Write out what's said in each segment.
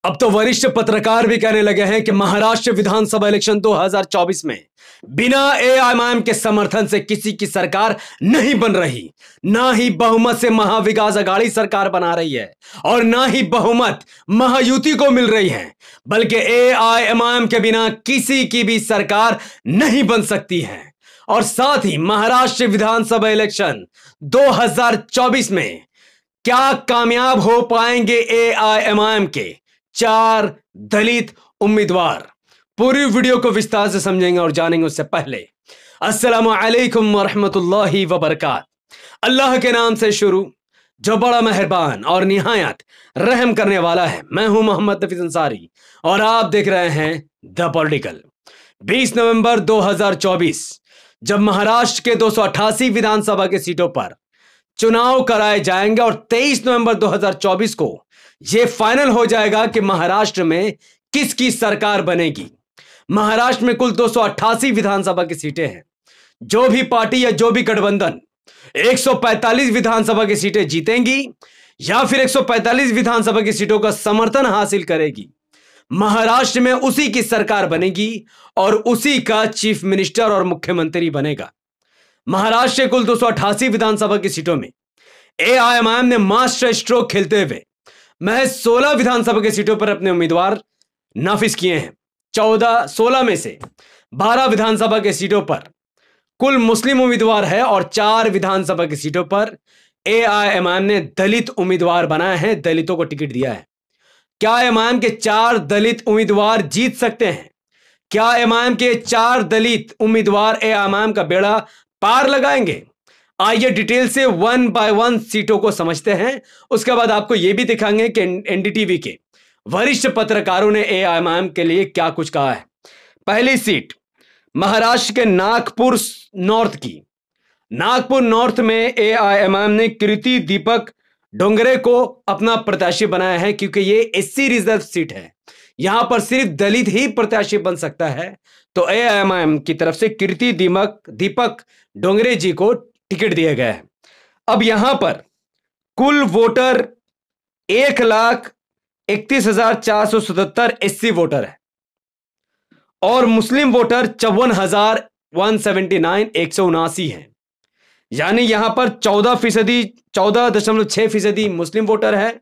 अब तो वरिष्ठ पत्रकार भी कहने लगे हैं कि महाराष्ट्र विधानसभा इलेक्शन 2024 में बिना एआईएमआईएम के समर्थन से किसी की सरकार नहीं बन रही। ना ही बहुमत से महाविकास अघाड़ी सरकार बना रही है और ना ही बहुमत महायुति को मिल रही है, बल्कि एआईएमआईएम के बिना किसी की भी सरकार नहीं बन सकती है। और साथ ही महाराष्ट्र विधानसभा इलेक्शन 2024 में क्या कामयाब हो पाएंगे एआईएमआईएम के 4 दलित उम्मीदवार? पूरी वीडियो को विस्तार से समझेंगे और जानेंगे। उससे पहले अस्सलामु अलैकुम वरहमतुल्लाहि वबरकात। अल्लाह के नाम से शुरू, जो बड़ा मेहरबान और निहायत रहम करने वाला है। मैं हूं मोहम्मद नफीस अंसारी और आप देख रहे हैं द पॉलिटिकल। 20 नवंबर 2024 जब महाराष्ट्र के 288 विधानसभा के सीटों पर चुनाव कराए जाएंगे और 23 नवंबर 2024 को यह फाइनल हो जाएगा कि महाराष्ट्र में किसकी सरकार बनेगी। महाराष्ट्र में कुल 288 विधानसभा की सीटें हैं। जो भी पार्टी या जो भी गठबंधन 145 विधानसभा की सीटें जीतेंगी या फिर 145 विधानसभा की सीटों का समर्थन हासिल करेगी, महाराष्ट्र में उसी की सरकार बनेगी और उसी का चीफ मिनिस्टर और मुख्यमंत्री बनेगा। महाराष्ट्र के कुल 288 विधानसभा की सीटों में एआईएमआईएम ने मास्टर स्ट्रोक खेलते हुए महज 16 विधानसभा की सीटों पर अपने उम्मीदवार नाफिज किए हैं। 16 में से 12 विधानसभा की सीटों पर कुल मुस्लिम उम्मीदवार है और 4 विधानसभा की सीटों पर एआईएमआईएम ने दलित उम्मीदवार बनाए हैं, दलितों को टिकट दिया है। क्या एआईएमआईएम के 4 दलित उम्मीदवार जीत सकते हैं? क्या एआईएमआईएम के 4 दलित उम्मीदवार एआईएमआईएम का बेड़ा पार लगाएंगे? आइए डिटेल से 1 बाय 1 सीटों को समझते हैं। उसके बाद आपको यह भी दिखाएंगे कि एनडीटीवी के वरिष्ठ पत्रकारों ने एआईएमआईएम के लिए क्या कुछ कहा है। पहली सीट महाराष्ट्र के नागपुर नॉर्थ की। नागपुर नॉर्थ में एआईएमआईएम ने कृति दीपक डोंगरे को अपना प्रत्याशी बनाया है, क्योंकि ये एससी रिजर्व सीट है। यहां पर सिर्फ दलित ही प्रत्याशी बन सकता है। तो एआईएमआईएम की तरफ से कृति दीपक डोंगरे जी को टिकट दिया गया है। अब यहां पर कुल वोटर 1,31,477 एससी वोटर है और मुस्लिम वोटर 54,179 है। यानी यहां पर 14.6% मुस्लिम वोटर है,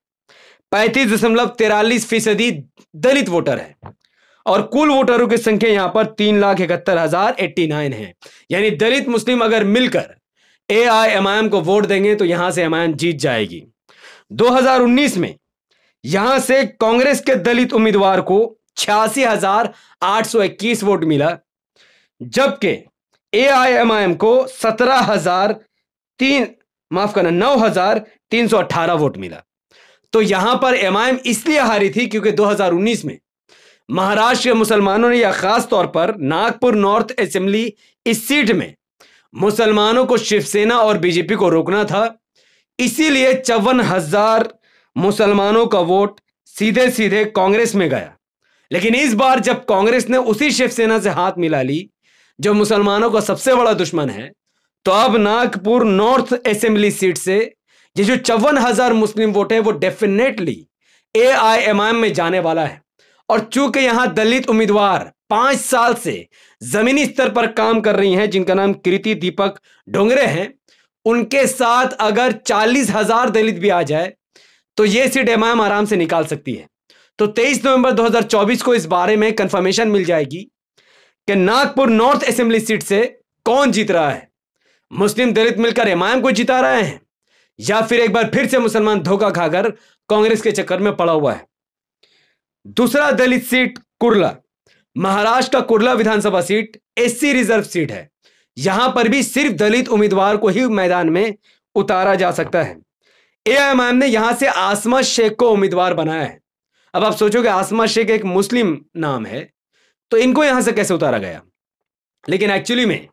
35.43% दलित वोटर है और कुल वोटरों की संख्या यहां पर 3,71,089 है। यानी दलित मुस्लिम अगर मिलकर एआईएमआईएम को वोट देंगे तो यहां से एआईएमआईएम जीत जाएगी। 2019 में यहां से कांग्रेस के दलित उम्मीदवार को 86,821 वोट मिला, जबकि एआईएमआईएम को 9,318 वोट मिला। तो यहां पर एआईएमआईएम इसलिए हारी थी क्योंकि 2019 में महाराष्ट्र के मुसलमानों ने, या खास तौर पर नागपुर नॉर्थ असेंबली इस सीट में मुसलमानों को शिवसेना और बीजेपी को रोकना था। इसीलिए 54,000 मुसलमानों का वोट सीधे सीधे कांग्रेस में गया। लेकिन इस बार जब कांग्रेस ने उसी शिवसेना से हाथ मिला ली जो मुसलमानों का सबसे बड़ा दुश्मन है, तो अब नागपुर नॉर्थ असेंबली सीट से ये जो 54,000 मुस्लिम वोट है वो डेफिनेटली एआईएमआईएम में जाने वाला है। और चूंकि यहां दलित उम्मीदवार 5 साल से जमीनी स्तर पर काम कर रही हैं, जिनका नाम कृति दीपक डोंगरे हैं, उनके साथ अगर 40,000 दलित भी आ जाए तो यह सीट एआईएमआईएम आराम से निकाल सकती है। तो 23 नवंबर 2024 को इस बारे में कंफर्मेशन मिल जाएगी कि नागपुर नॉर्थ असेंबली सीट से कौन जीत रहा है। मुस्लिम दलित मिलकर एआईएमआईएम को जिता रहे हैं या फिर एक बार फिर से मुसलमान धोखा खाकर कांग्रेस के चक्कर में पड़ा हुआ है। दूसरा दलित सीट कुर्ला। महाराष्ट्र का कुर्ला विधानसभा सीट एससी रिजर्व सीट है। यहां पर भी सिर्फ दलित उम्मीदवार को ही मैदान में उतारा जा सकता है। एआईएमआईएम ने यहां से आसमा शेख को उम्मीदवार बनाया है। अब आप सोचोगे आसमा शेख एक मुस्लिम नाम है, तो इनको यहां से कैसे उतारा गया? लेकिन एक्चुअली में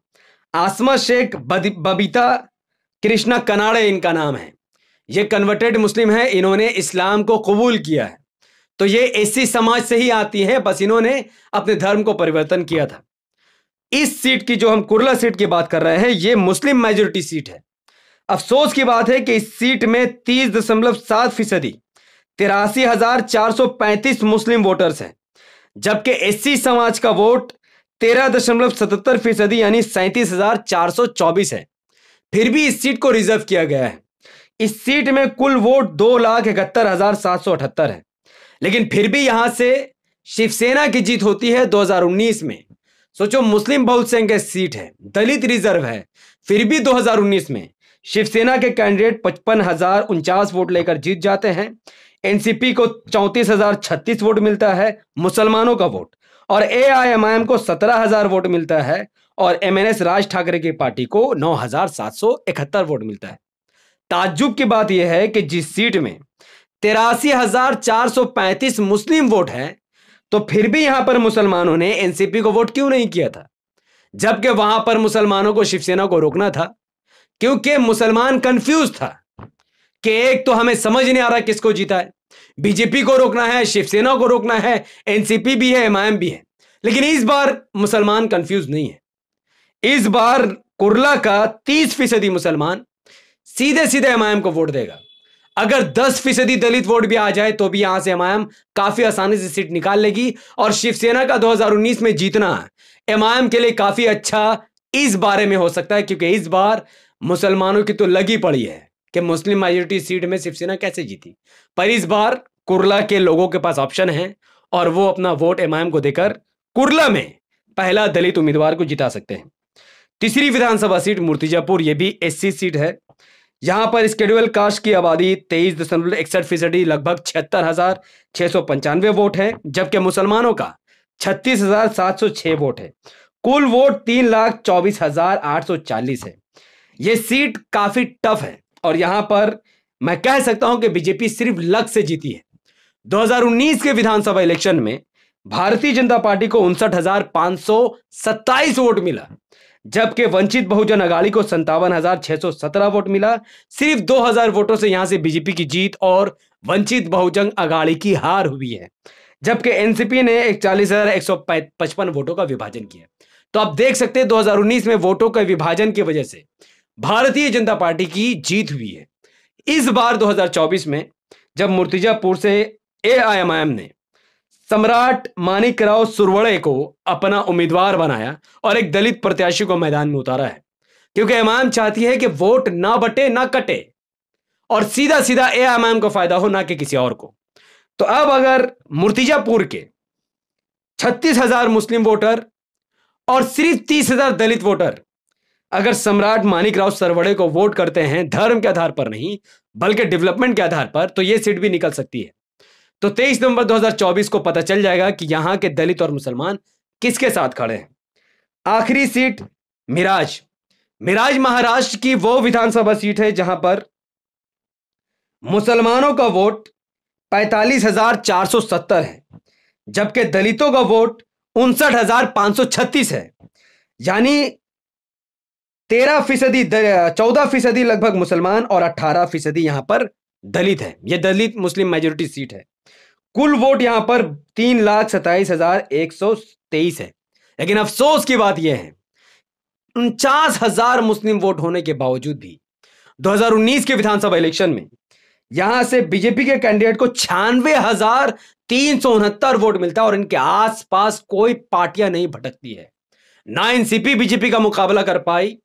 आसमा शेख बबीता कृष्णा कनाडे इनका नाम है। ये कन्वर्टेड मुस्लिम है, इन्होंने इस्लाम को कबूल किया है। तो ये एससी समाज से ही आती है, बस इन्होंने अपने धर्म को परिवर्तन किया था। इस सीट की, जो हम कुर्ला सीट की बात कर रहे हैं, ये मुस्लिम मेजोरिटी सीट है। अफसोस की बात है कि इस सीट में 30.7% 83,435 मुस्लिम वोटर्स हैं, जबकि एससी समाज का वोट 13.77% यानी 37,424 है। फिर भी इस सीट को रिजर्व किया गया है। इस सीट में कुल वोट 2,71,778 है, लेकिन फिर भी यहां से शिवसेना की जीत होती है 2019 में। सोचो, मुस्लिम बहुसंख्यक सीट है, दलित रिजर्व है, फिर भी 2019 में शिवसेना के कैंडिडेट 55,049 वोट लेकर जीत जाते हैं। एनसीपी को 34,036 वोट मिलता है मुसलमानों का वोट, और एआईएमआईएम को 17,000 वोट मिलता है, और एमएनएस राज ठाकरे की पार्टी को 9,771 वोट मिलता है। ताज्जुब की बात यह है कि जिस सीट में 83,435 मुस्लिम वोट हैं, तो फिर भी यहां पर मुसलमानों ने एनसीपी को वोट क्यों नहीं किया था, जबकि वहां पर मुसलमानों को शिवसेना को रोकना था। क्योंकि मुसलमान कंफ्यूज था कि एक तो हमें समझ नहीं आ रहा किसको जीता है, बीजेपी को रोकना है, शिवसेना को रोकना है, एनसीपी भी है, एमआईएम भी है। लेकिन इस बार मुसलमान कंफ्यूज नहीं है। इस बार कुर्ला का 30% मुसलमान सीधे सीधे एमआईएम को वोट देगा। अगर 10% दलित वोट भी आ जाए तो भी यहां से एमआईएम काफी आसानी से सीट निकाल लेगी, और शिवसेना का 2019 में जीतना एमआईएम के लिए काफी अच्छा इस बारे में हो सकता है, क्योंकि इस बार मुसलमानों की तो लगी पड़ी है कि मुस्लिम मेजोरिटी सीट में शिवसेना कैसे जीती। पर इस बार कुर्ला के लोगों के पास ऑप्शन है, और वो अपना वोट एमआईएम को देकर कुर्ला में पहला दलित उम्मीदवार को जिता सकते हैं। तीसरी विधानसभा सीट मूर्तिजापुर, ये भी एससी सीट है। यहां पर स्केड्यूल कास्ट की आबादी 23.61%, लगभग 76,695 वोट है, जबकि मुसलमानों का 36,706 वोट है। कुल वोट 3,24,840 है। यह सीट काफी टफ है, और यहां पर मैं कह सकता हूं कि बीजेपी सिर्फ लक से जीती है। 2019 के विधानसभा इलेक्शन में भारतीय जनता पार्टी को 59,527 वोट मिला, जबकि वंचित बहुजन अघाड़ी को 57,617 वोट मिला। सिर्फ 2,000 वोटों से यहां से बीजेपी की जीत और वंचित बहुजन अघाड़ी की हार हुई है, जबकि एनसीपी ने 41,155 वोटों का विभाजन किया। तो आप देख सकते हैं 2019 में वोटों के विभाजन की वजह से भारतीय जनता पार्टी की जीत हुई है। इस बार 2024 में जब मूर्तिजापुर से एआईएमआईएम ने सम्राट माणिकराव सुरवड़े को अपना उम्मीदवार बनाया और एक दलित प्रत्याशी को मैदान में उतारा है, क्योंकि एमआईएम चाहती है कि वोट ना बटे ना कटे, और सीधा सीधा एआईएमआईएम को फायदा हो, ना कि किसी और को। तो अब अगर मूर्तिजापुर के 36,000 मुस्लिम वोटर और सिर्फ 30,000 दलित वोटर अगर सम्राट माणिकराव सुरवड़े को वोट करते हैं, धर्म के आधार पर नहीं बल्कि डेवलपमेंट के आधार पर, तो यह सीट भी निकल सकती है। तो 23 नवंबर 2024 को पता चल जाएगा कि यहां के दलित और मुसलमान किसके साथ खड़े हैं। आखिरी सीट मिराज। मिराज महाराष्ट्र की वो विधानसभा सीट है जहां पर मुसलमानों का वोट 45,470 है, जबकि दलितों का वोट 59,536 है। यानी 14% लगभग मुसलमान और 18% यहां पर दलित है। यह दलित मुस्लिम मेजोरिटी सीट है। कुल वोट यहां पर 3,27,123 है। लेकिन अफसोस की बात यह है 49,000 मुस्लिम वोट होने के बावजूद भी 2019 के विधानसभा इलेक्शन में यहां से बीजेपी के कैंडिडेट को 96,369 वोट मिलता है, और इनके आसपास कोई पार्टियां नहीं भटकती है। ना एनसीपी बीजेपी का मुकाबला कर पाई,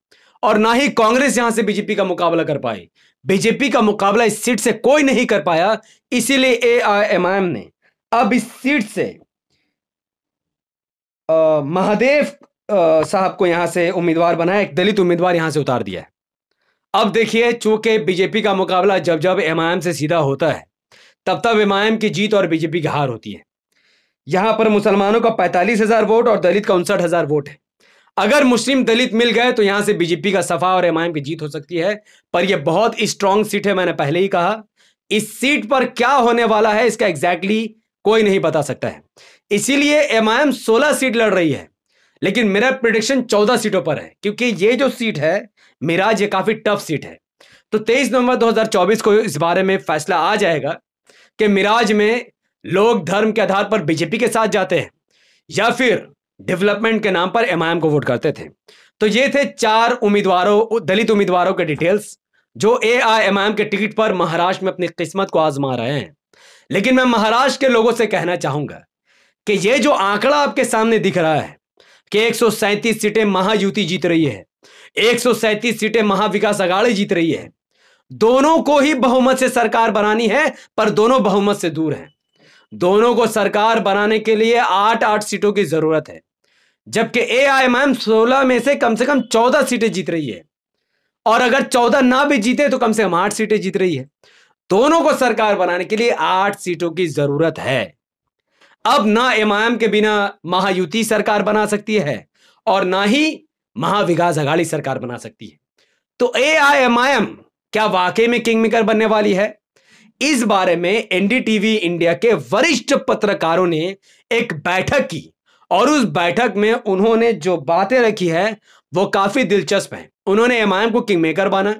और ना ही कांग्रेस यहां से बीजेपी का मुकाबला कर पाई। बीजेपी का मुकाबला इस सीट से कोई नहीं कर पाया, इसीलिए एआईएमआईएम ने अब इस सीट से महादेव साहब को यहां से उम्मीदवार बनाया, एक दलित उम्मीदवार यहां से उतार दिया है। अब देखिए, चूंकि बीजेपी का मुकाबला जब जब एमआईएम से सीधा होता है, तब तब एमआईएम की जीत और बीजेपी की हार होती है। यहां पर मुसलमानों का 45,000 वोट और दलित का 59,000 वोट है। अगर मुस्लिम दलित मिल गए तो यहां से बीजेपी का सफा और एमआईएम की जीत हो सकती है, पर यह बहुत स्ट्रांग सीट है। मैंने पहले ही कहा, इस सीट पर क्या होने वाला है इसका एग्जैक्टली कोई नहीं बता सकता है। इसीलिए एमआईएम 16 सीट लड़ रही है, लेकिन मेरा प्रेडिक्शन 14 सीटों पर है, क्योंकि ये जो सीट है मिराज, ये काफी टफ सीट है। तो 23 नवंबर 2024 को इस बारे में फैसला आ जाएगा कि मिराज में लोग धर्म के आधार पर बीजेपी के साथ जाते हैं या फिर डेवलपमेंट के नाम पर एमआईएम को वोट करते थे। तो ये थे 4 उम्मीदवारों, दलित उम्मीदवारों के डिटेल्स, जो एआईएमआईएम के टिकट पर महाराष्ट्र में अपनी किस्मत को आजमा रहे हैं। लेकिन मैं महाराष्ट्र के लोगों से कहना चाहूंगा कि ये जो आंकड़ा आपके सामने दिख रहा है कि 137 सीटें महायुति जीत रही है, 137 सीटें महाविकास आघाड़ी जीत रही है, दोनों को ही बहुमत से सरकार बनानी है, पर दोनों बहुमत से दूर हैं। दोनों को सरकार बनाने के लिए 8-8 सीटों की जरूरत है, जबकि एआईएमआईएम 16 में से कम 14 सीटें जीत रही है, और अगर 14 ना भी जीते तो कम से कम 8 सीटें जीत रही है। दोनों को सरकार बनाने के लिए 8 सीटों की जरूरत है। अब ना एमआईएम के बिना महायुति सरकार बना सकती है और ना ही महाविकास आघाड़ी सरकार बना सकती है। तो एआईएमआईएम क्या वाकई में किंग मेकर बनने वाली है? इस बारे में एनडीटीवी इंडिया के वरिष्ठ पत्रकारों ने एक बैठक की, और उस बैठक में उन्होंने जो बातें रखी है वो काफी दिलचस्प है। उन्होंने एमआईएम को किंग मेकर माना,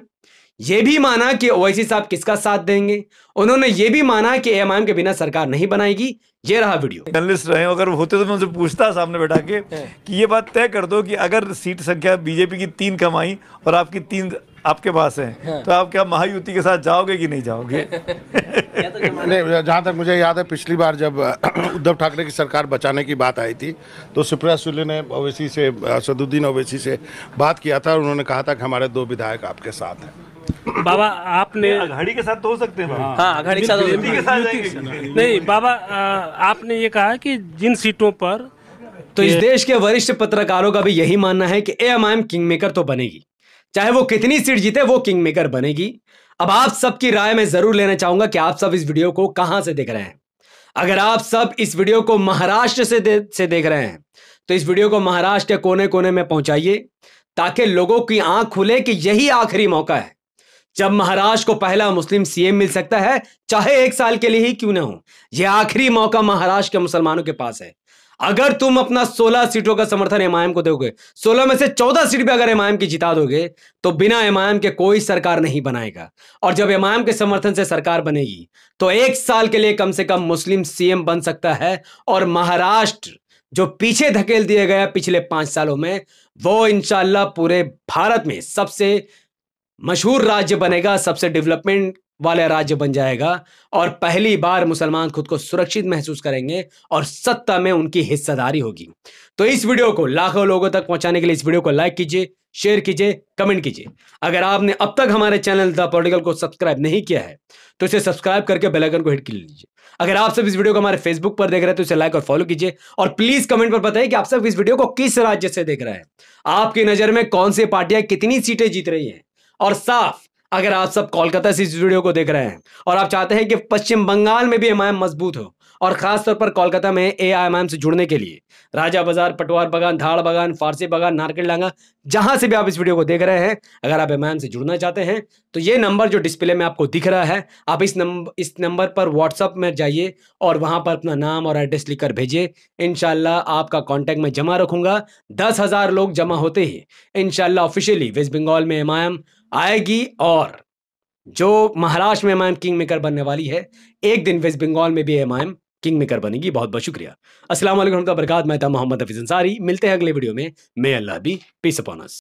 यह भी माना कि ओवैसी साहब किसका साथ देंगे, उन्होंने ये भी माना कि एमआईएम के बिना सरकार नहीं बनाएगी। ये रहा वीडियो। जर्नलिस्ट रहे अगर होते तो मैं उनसे पूछता सामने बैठा के कि ये बात तय कर दो कि अगर सीट संख्या बीजेपी की 3 कम आई और आपकी 3 आपके पास है तो आप क्या महायुति के साथ जाओगे कि नहीं जाओगे? नहीं, जहाँ तक मुझे याद है पिछली बार जब उद्धव ठाकरे की सरकार बचाने की बात आई थी तो सुप्रिया सुले ने ओवैसी से, असदुद्दीन ओवैसी से बात किया था और उन्होंने कहा था कि हमारे 2 विधायक आपके साथ हैं। बाबा आपने आघाड़ी के साथ तो हो सकते हैं। हाँ, आघाड़ी के साथ नहीं बाबा, आपने ये कहा कि जिन सीटों पर, तो इस देश के वरिष्ठ पत्रकारों का भी यही मानना है कि एआईएमआईएम किंग मेकर तो बनेगी, चाहे वो कितनी सीट जीते वो किंग मेकर बनेगी। अब आप सबकी राय में जरूर लेना चाहूंगा कि आप सब इस वीडियो को कहां से देख रहे हैं। अगर आप सब इस वीडियो को महाराष्ट्र से देख रहे हैं तो इस वीडियो को महाराष्ट्र के कोने कोने में पहुंचाइए, ताकि लोगों की आंख खुले कि यही आखिरी मौका है जब महाराष्ट्र को पहला मुस्लिम सीएम मिल सकता है, चाहे 1 साल के लिए ही क्यों ना हो। यह आखिरी मौका महाराष्ट्र के मुसलमानों के पास है। अगर तुम अपना 16 सीटों का समर्थन एमआईएम को दोगे, 16 में से 14 सीट भी अगर एमआईएम की जिता दोगे, तो बिना एमआईएम के कोई सरकार नहीं बनाएगा। और जब एमआईएम के समर्थन से सरकार बनेगी तो 1 साल के लिए कम से कम मुस्लिम सीएम बन सकता है, और महाराष्ट्र जो पीछे धकेल दिया गया पिछले 5 सालों में, वो इंशाल्लाह पूरे भारत में सबसे मशहूर राज्य बनेगा, सबसे डेवलपमेंट वाले राज्य बन जाएगा, और पहली बार मुसलमान खुद को सुरक्षित महसूस करेंगे और सत्ता में उनकी हिस्सेदारी होगी। तो इस वीडियो को लाखों लोगों तक पहुंचाने के लिए इस वीडियो को लाइक कीजिए, शेयर कीजिए, कमेंट कीजिए। अगर आपने अब तक हमारे चैनल द पॉलिटिकल को सब्सक्राइब नहीं किया है तो इसे सब्सक्राइब करके बेल आइकन को हिट कर लीजिए। अगर आप सब इस वीडियो को हमारे फेसबुक पर देख रहे हैं तो इसे लाइक और फॉलो कीजिए, और प्लीज कमेंट पर बताइए कि आप सब इस वीडियो को किस राज्य से देख रहे हैं, आपकी नजर में कौन सी पार्टियां कितनी सीटें जीत रही हैं। और साफ, अगर आप सब कोलकाता से इस वीडियो को देख रहे हैं और आप चाहते हैं कि पश्चिम बंगाल में भी एमआईएम मजबूत हो, और खासतौर पर कोलकाता में एआईएमआईएम से जुड़ने के लिए राजा बाजार, पटवार बागान, धाड़ बागान, फारसी बागान, नारकेलडांगा, जहां से भी आप इस वीडियो को देख रहे हैं, अगर आप एमआईएम से जुड़ना चाहते हैं तो ये नंबर जो डिस्प्ले में आपको दिख रहा है, आप इस नंबर पर व्हाट्सएप में जाइए और वहां पर अपना नाम और एड्रेस लिखकर भेजिए। इंशाल्लाह आपका कॉन्टैक्ट में जमा रखूंगा। 10,000 लोग जमा होते ही इंशाल्लाह ऑफिशियली वेस्ट बंगाल में एमआईएम आएगी, और जो महाराष्ट्र में एमआईएम किंग मेकर बनने वाली है, एक दिन वेस्ट बंगाल में भी एमआईएम किंग मेकर बनेगी। बहुत बहुत शुक्रिया। अस्सलाम वालेकुम व बरकात। मैं था मोहम्मद हफीज अंसारी। मिलते हैं अगले वीडियो में। मे अल्लाह बी पीस अपॉन अस।